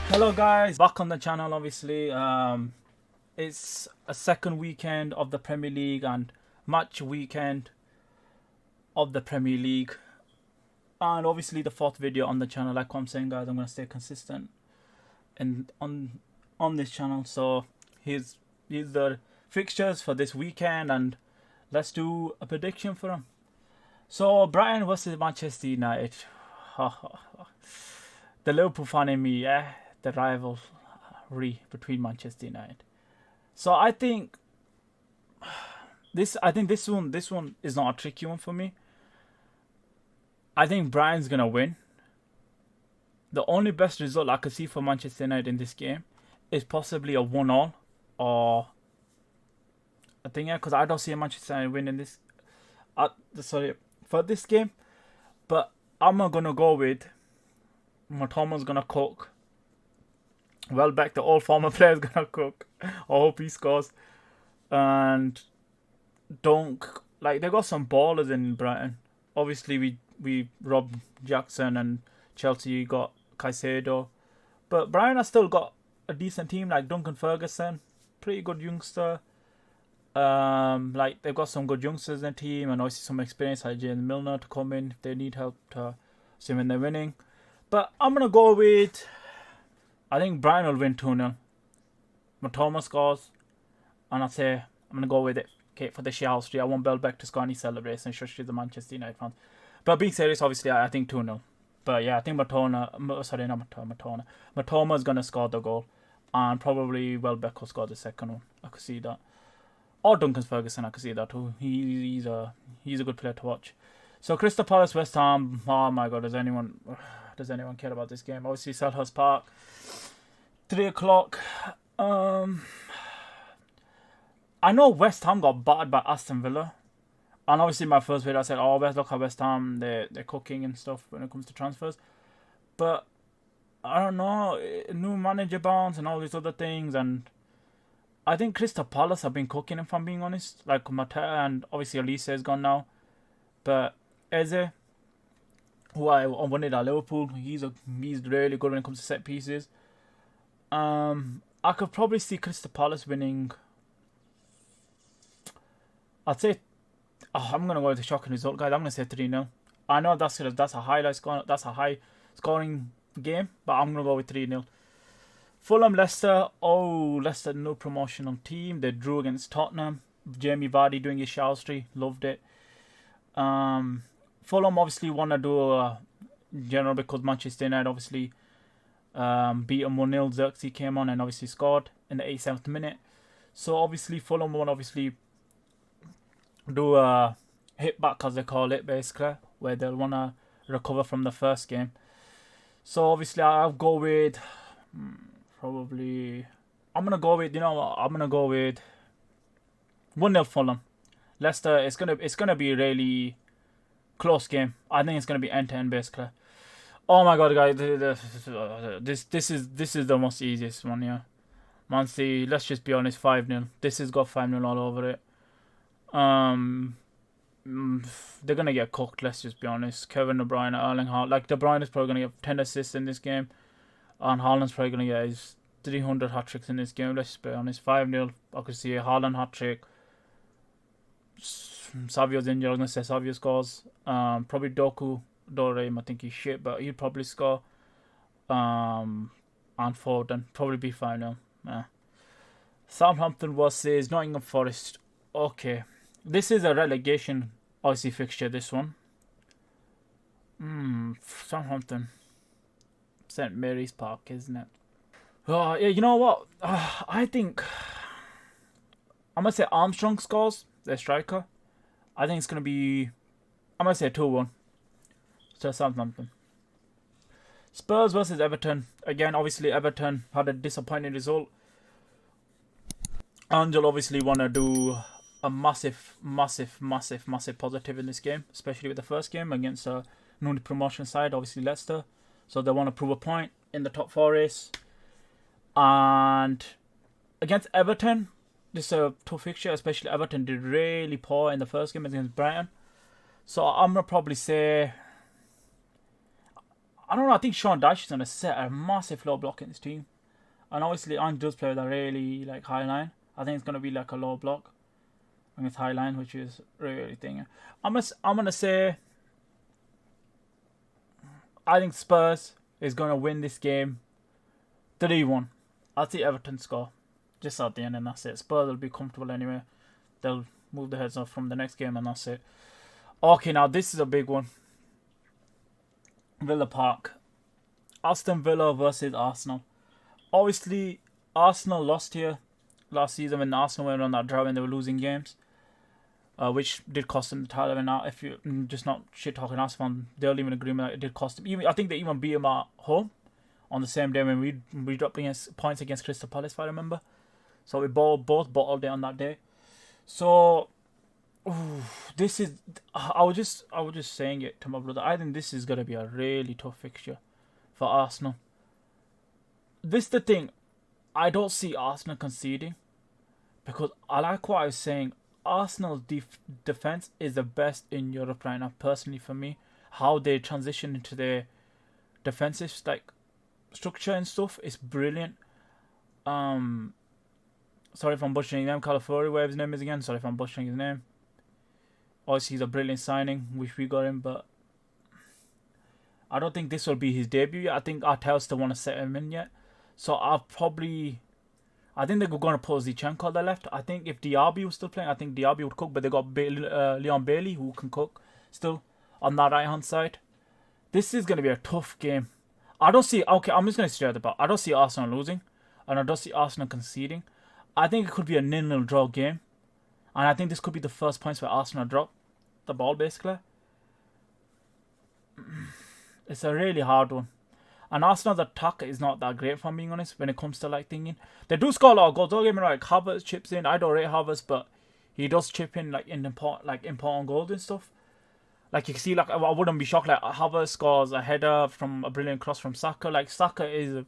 Hello guys, back on the channel obviously. It's a second weekend of the Premier League and match weekend of the Premier League. And obviously the fourth video on the channel. Like what I'm saying guys, I'm going to stay consistent and on this channel. So here's the fixtures for this weekend and let's do a prediction for them. So Brighton versus Manchester United. The Liverpool fan in me, yeah, the rivalry between Manchester United. So I think this one is not a tricky one for me. I think Brighton's gonna win. The only best result I could see for Manchester United in this game is possibly a 1-1 or I think, yeah, because I don't see a Manchester United winning this. For this game, but I'm not gonna go with Matoma's gonna cook. Welbeck, the old former player, is gonna cook. I hope he scores. And they got some ballers in Brighton. Obviously, we robbed Jackson and Chelsea got Caicedo, but Brighton has still got a decent team like Duncan Ferguson, pretty good youngster. They've got some good youngsters in the team and obviously some experience like James Milner to come in if they need help to see when they're winning. But I'm gonna go with, I think Brighton will win 2-0. Matoma scores, and I'd say I'm gonna go with it. Okay, for the Shell Street, I want Welbeck to score any celebration, especially the Manchester United fans. But being serious, obviously, I think 2-0. But yeah, I think Matoma is gonna score the goal, and probably Welbeck will score the second one. I could see that. Or Duncan Ferguson, I could see that too. He's a good player to watch. So Crystal Palace, West Ham. Oh my God, does anyone care about this game? Obviously, Selhurst Park, 3 o'clock. I know West Ham got battered by Aston Villa, and obviously my first video I said, "Oh, look at West Ham, they're cooking and stuff when it comes to transfers." But I don't know, new manager bounce and all these other things, and I think Crystal Palace have been cooking, if I'm being honest. Like Mateta and obviously Elise is gone now, but Eze, who I wanted at Liverpool, he's really good when it comes to set pieces. I could probably see Crystal Palace winning. I'd say, I'm gonna go with the shocking result, guys. I'm gonna say 3-0. I know that's a high scoring game, but I'm gonna go with 3-0. Fulham, Leicester. Oh, Leicester, no promotional team. They drew against Tottenham. Jamie Vardy doing his Shalstry, loved it. Fulham obviously want to do a general because Manchester United obviously beat them 1-0. Xerxes came on and obviously scored in the 87th minute. So obviously Fulham want obviously do a hit back, as they call it, basically, where they'll want to recover from the first game. So obviously I'll go with probably, I'm going to go with 1-0 Fulham. Leicester, it's gonna be a really close game. I think it's gonna be end to end basically. Oh my God, guys, this is the most easiest one, yeah. Man City, let's just be honest, 5-0. This has got 5-0 all over it. They're gonna get cooked. Let's just be honest. Kevin De Bruyne, Erling Haaland. Like De Bruyne is probably gonna get 10 assists in this game, and Haaland's probably gonna get his 300 hat tricks in this game. Let's just be honest. 5-0. I could see a Haaland hat trick. Savio's injured. I was gonna say Savio scores. Probably Doku. Dorame, I think he's shit, but he'd probably score. And Foden probably be 5-0. Yeah. Southampton versus Nottingham Forest. Okay, this is a relegation obviously fixture. This one. Southampton. St Mary's Park, isn't it? Oh yeah, you know what? I think I'm gonna say Armstrong scores, their striker. I think it's gonna be, I'm gonna say 2-1 to Southampton. Spurs versus Everton. Again, obviously Everton had a disappointing result. Angel obviously want to do a massive positive in this game, especially with the first game against a newly promotion side, obviously Leicester. So they want to prove a point in the top 4 race. And against Everton, this is a tough fixture, especially Everton did really poor in the first game against Brighton. So I'm going to probably say, I don't know. I think Sean Dyche is going to set a massive low block in this team. And obviously, Ang does play with a really like high line. I think it's going to be like a low block against high line, which is really thing. I'm gonna say I think Spurs is going to win this game 3-1. I'll see Everton score just at the end, and that's it. Spurs will be comfortable anyway. They'll move the heads off from the next game, and that's it. Okay, now this is a big one. Villa Park. Aston Villa versus Arsenal. Obviously, Arsenal lost here last season when Arsenal went on that drought and they were losing games, which did cost them the title. And now, if you're just not shit talking Arsenal, they'll even agree with that it did cost them. Even I think they even beat them at home on the same day when we dropped points against Crystal Palace, if I remember. So we both bottled it on that day. So this is I was just saying it to my brother. I think this is gonna be a really tough fixture for Arsenal. This is the thing. I don't see Arsenal conceding because I like what I was saying. Arsenal's defense is the best in Europe right now. Personally, for me, how they transition into their defensive like structure and stuff is brilliant. Sorry if I'm butchering his name. Calafori, whatever his name is again. Sorry if I'm butchering his name. Obviously, he's a brilliant signing. Wish we got him, but I don't think this will be his debut yet. I think Arteta still want to set him in yet. So I think they're going to put Zinchenko on the left. I think if Diaby was still playing, I think Diaby would cook. But they got Leon Bailey who can cook still on that right hand side. This is going to be a tough game. I don't see. Okay, I'm just going to straight up. I don't see Arsenal losing, and I don't see Arsenal conceding. I think it could be a 0-0 draw game, and I think this could be the first points where Arsenal drop the ball basically. It's a really hard one. And Arsenal's attack is not that great, if I'm being honest, when it comes to like thinking. They do score a lot of goals. Don't get me wrong, like Havertz chips in. I don't rate Havertz, but he does chip in like in important goals and stuff. Like you can see, like I wouldn't be shocked. Like Havertz scores a header from a brilliant cross from Saka. Like Saka is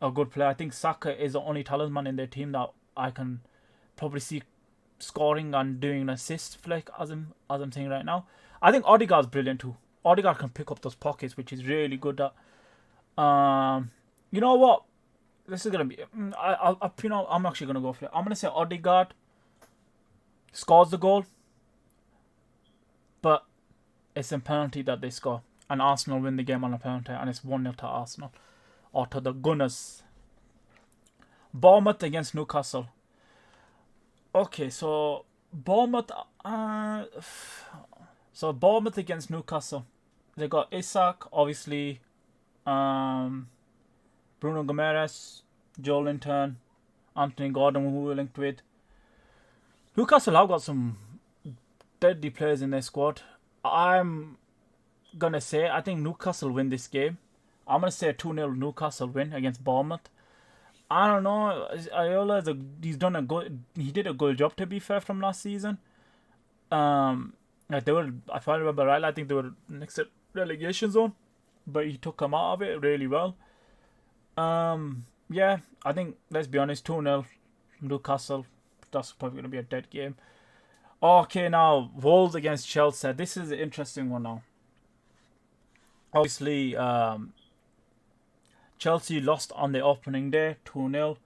a good player. I think Saka is the only talisman in their team that I can probably see scoring and doing an assist, like as I'm saying right now. I think Odegaard's brilliant too. Odegaard can pick up those pockets, which is really good at. You know what? This is gonna be. I'm actually gonna go for it. I'm gonna say Odegaard scores the goal, but it's a penalty that they score, and Arsenal win the game on a penalty, and it's 1-0 to Arsenal or to the Gunners. Bournemouth against Newcastle. Okay, so Bournemouth. So Bournemouth against Newcastle. They got Isak, obviously. Bruno Gomes, Joe Linton, Anthony Gordon, who we're linked with. Newcastle have got some deadly players in their squad. I'm gonna say I think Newcastle win this game. I'm gonna say a 2-0 Newcastle win against Bournemouth. I don't know. Iola he did a good job, to be fair, from last season. Like they were, if I remember right, I think they were next to relegation zone, but he took them out of it really well. Yeah, I think, let's be honest, 2-0 Newcastle. That's probably gonna be a dead game. Okay, now Wolves against Chelsea. This is an interesting one now. Obviously, Chelsea lost on the opening day, 2-0.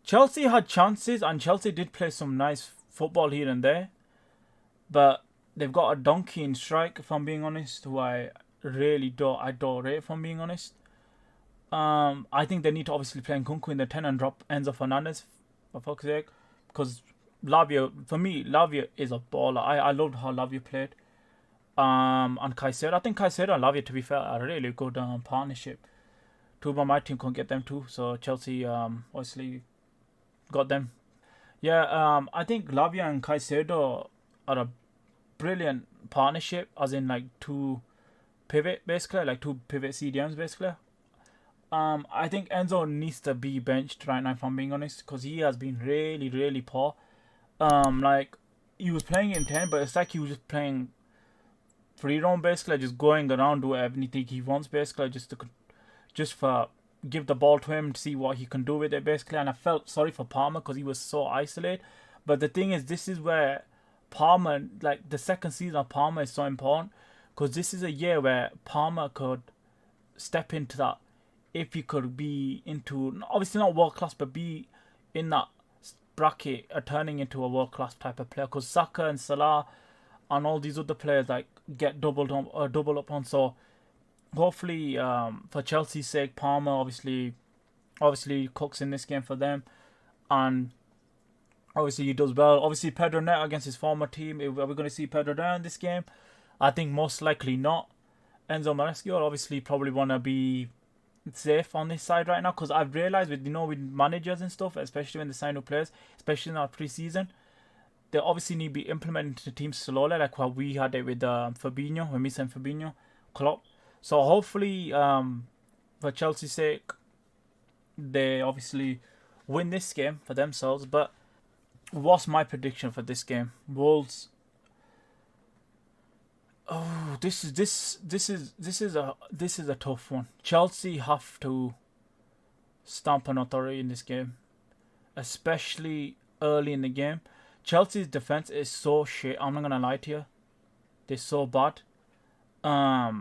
Chelsea had chances, and Chelsea did play some nice football here and there. But they've got a donkey in strike, if I'm being honest, who I really don't rate, if I'm being honest. I think they need to obviously play Nkunku in the 10 and drop Enzo Fernandez, for fuck's sake. Because Lavia is a baller. I loved how Lavia played. And Caicedo. I think Caicedo and Lavia, to be fair, are a really good partnership. Two of my team couldn't get them too, so Chelsea obviously got them. Yeah, I think Lavia and Caicedo are a brilliant partnership, as in like two pivot CDMs basically. I think Enzo needs to be benched right now, if I'm being honest, because he has been really, really poor. Like he was playing in 10, but it's like he was just playing free roam basically, just going around doing anything he wants basically, just for give the ball to him to see what he can do with it basically. And I felt sorry for Palmer because he was so isolated. But the thing is, this is where Palmer, like the second season of Palmer is so important, because this is a year where Palmer could step into that. If he could be into, obviously not world class, but be in that bracket, turning into a world class type of player. Because Saka and Salah and all these other players like get doubled up on. So hopefully, for Chelsea's sake, Palmer obviously cooks in this game for them, and obviously he does well. Obviously Pedro Neto against his former team. Are we going to see Pedro Neto in this game? I think most likely not. Enzo Maresca obviously probably want to be safe on this side right now, because I've realized with managers and stuff, especially when they sign new players, especially in our pre-season, they obviously need to be implemented into the team slowly, like how we had it with Fabinho, when we sent Fabinho, Klopp. So hopefully, for Chelsea's sake, they obviously win this game for themselves. But what's my prediction for this game? Wolves. Oh, this is a tough one. Chelsea have to stamp an authority in this game, especially early in the game. Chelsea's defense is so shit. I'm not gonna lie to you, they're so bad. I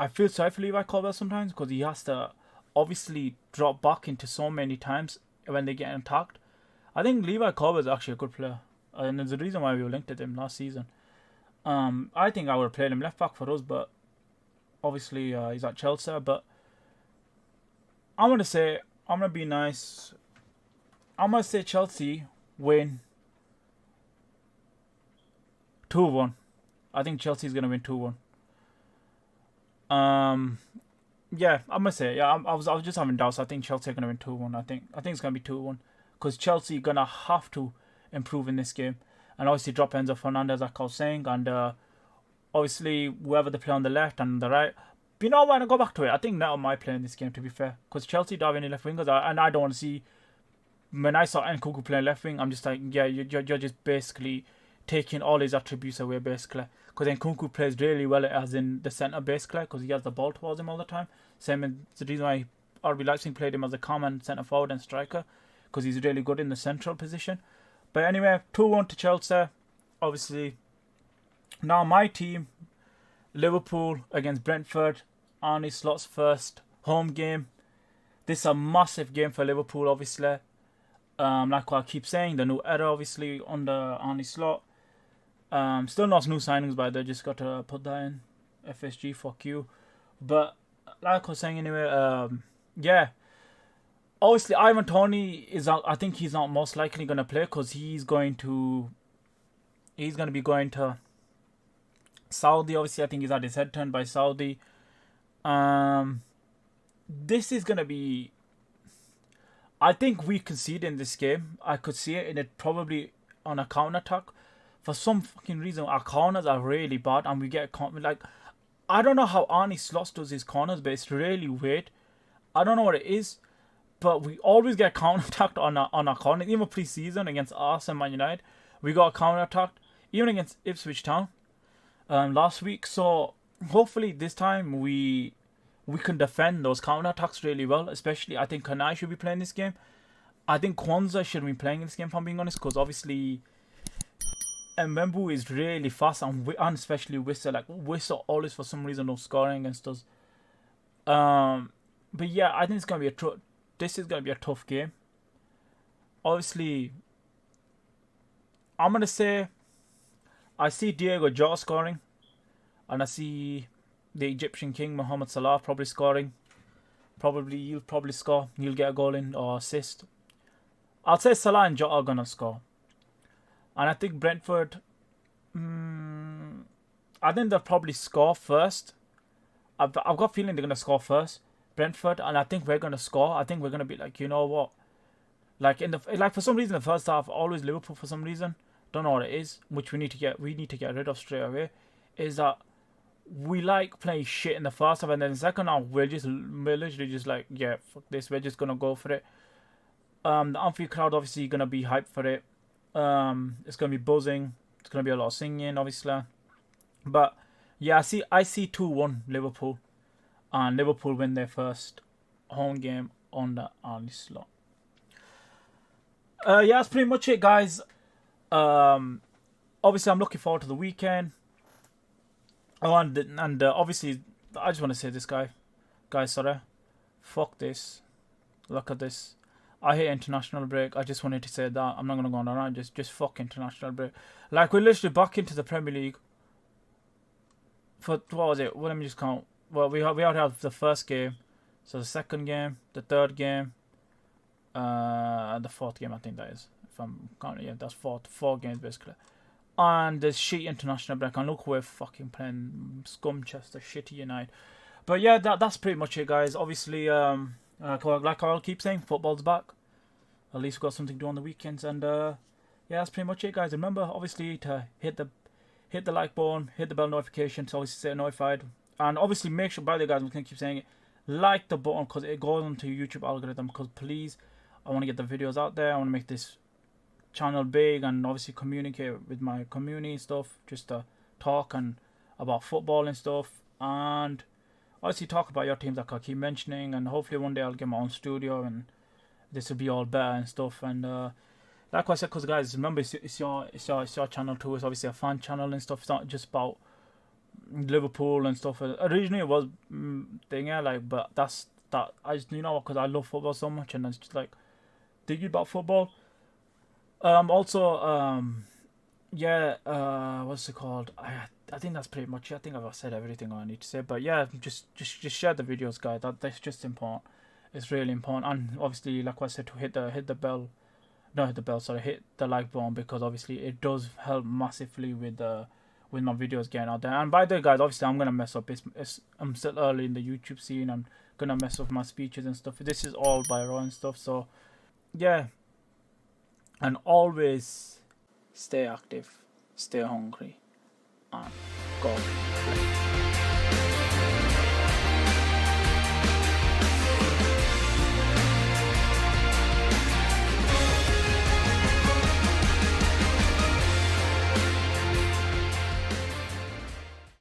feel sorry for Levi Colwill sometimes, because he has to obviously drop back into so many times when they get attacked. I think Levi Colwill is actually a good player, and there's a reason why we were linked to him last season. I think I would have played him left back for us, but obviously he's at Chelsea. But I'm gonna be nice. I'm gonna say Chelsea win 2-1. I think Chelsea's gonna win 2-1. Yeah, I'm gonna say I was just having doubts. I think Chelsea are gonna win 2-1. I think it's gonna be 2-1, because Chelsea gonna have to improve in this game. And obviously drop Enzo Fernandez, like I was saying, and obviously whoever they play on the left and the right. But you know what, I go back to it. I think Neto might play in this game, to be fair, because Chelsea don't have any left wingers, and I don't want to see. When I saw Nkunku playing left wing, I'm just like, yeah, you're just basically taking all his attributes away, basically. Because Nkunku plays really well as in the centre, basically, because he has the ball towards him all the time. Same as the reason why RB Leipzig played him as a common centre forward and striker, because he's really good in the central position. But anyway, 2-1 to Chelsea. Obviously, now my team, Liverpool against Brentford. Arne Slot's first home game. This is a massive game for Liverpool, obviously. Like what I keep saying, the new era, obviously, under Arne Slot. Still not new signings, by the way. Just got to put that in. FSG, fuck you. But like I was saying, anyway, yeah. Obviously, Ivan Toney is out. I think he's not most likely going to play, because he's going to be going to Saudi. Obviously, I think he's had his head turned by Saudi. This is going to be. I think we concede in this game. I could see it in it probably on a counter attack. For some fucking reason, our corners are really bad, and we get like. I don't know how Arne Slot does his corners, but it's really weird. I don't know what it is. But we always get counter-attacked on our corner. Even pre-season against Arsenal and Man United, we got counter-attacked. Even against Ipswich Town last week. So hopefully this time we can defend those counter-attacks really well. Especially, I think Kanai should be playing this game. I think Kwanzaa should be playing in this game, if I'm being honest. Because obviously, Mbembu is really fast. And especially Wissa. Like, Wissa always, for some reason, no scoring against us. But yeah, I think it's going to be this is going to be a tough game. Obviously, I'm going to say I see Diego Jota scoring. And I see the Egyptian king, Mohamed Salah, probably scoring. He'll probably score. He'll get a goal in or assist. I'll say Salah and Jota are going to score. And I think Brentford, I think they'll probably score first. I've got a feeling they're going to score first. Brentford, and I think we're gonna score. I think we're gonna be like, you know what, like for some reason the first half always Liverpool for some reason. Don't know what it is, which we need to get rid of straight away. Is that we like playing shit in the first half, and then the second half we're literally just like, yeah, fuck this, we're just gonna go for it. The Anfield crowd obviously gonna be hyped for it. It's gonna be buzzing. It's gonna be a lot of singing, obviously. But yeah, I see 2-1 Liverpool. And Liverpool win their first home game under Arne Slot. Yeah, that's pretty much it, guys. Obviously, I'm looking forward to the weekend. Oh, and obviously, I just want to say this guys, sorry, fuck this. Look at this. I hate international break. I just wanted to say that. I'm not gonna go on around. Just fuck international break. Like, we're literally back into the Premier League. For what was it? Well, let me just count. Well, we already have the first game, so the second game, the third game, and the fourth game. I think that is. If I'm counting, yeah, that's four games basically. And there's shitty international break. And look who we're fucking playing, Scumchester, shitty United. But yeah, that's pretty much it, guys. Obviously, like I'll keep saying, football's back. At least we've got something to do on the weekends, and yeah, that's pretty much it, guys. Remember, obviously, to hit the like button, hit the bell notification to obviously stay notified, and obviously make sure, by the way, guys, I'm gonna keep saying it, like the button because it goes onto YouTube algorithm. Because please, I want to get the videos out there. I want to make this channel big and obviously communicate with my community stuff, just to talk and about football and stuff, and obviously talk about your teams like I keep mentioning, and hopefully one day I'll get my own studio and this will be all better and stuff. And like I said, because guys, remember, it's your channel too. It's obviously a fan channel and stuff. It's not just about Liverpool and stuff. Originally it was thing, yeah, like, but that I just, because I love football so much, and it's just like thinking about football. Also, yeah, what's it called? I think that's pretty much it. I think I've said everything I need to say. But yeah, just share the videos, guys. That's just important. It's really important. And obviously, like I said, to hit the bell, not hit the bell, sorry, hit the like button, because obviously it does help massively with my videos getting out there. And by the way, guys, obviously I'm gonna mess up. I'm still early in the YouTube scene. I'm gonna mess up my speeches and stuff. This is all by raw and stuff. So yeah, and always stay active, stay hungry, and go.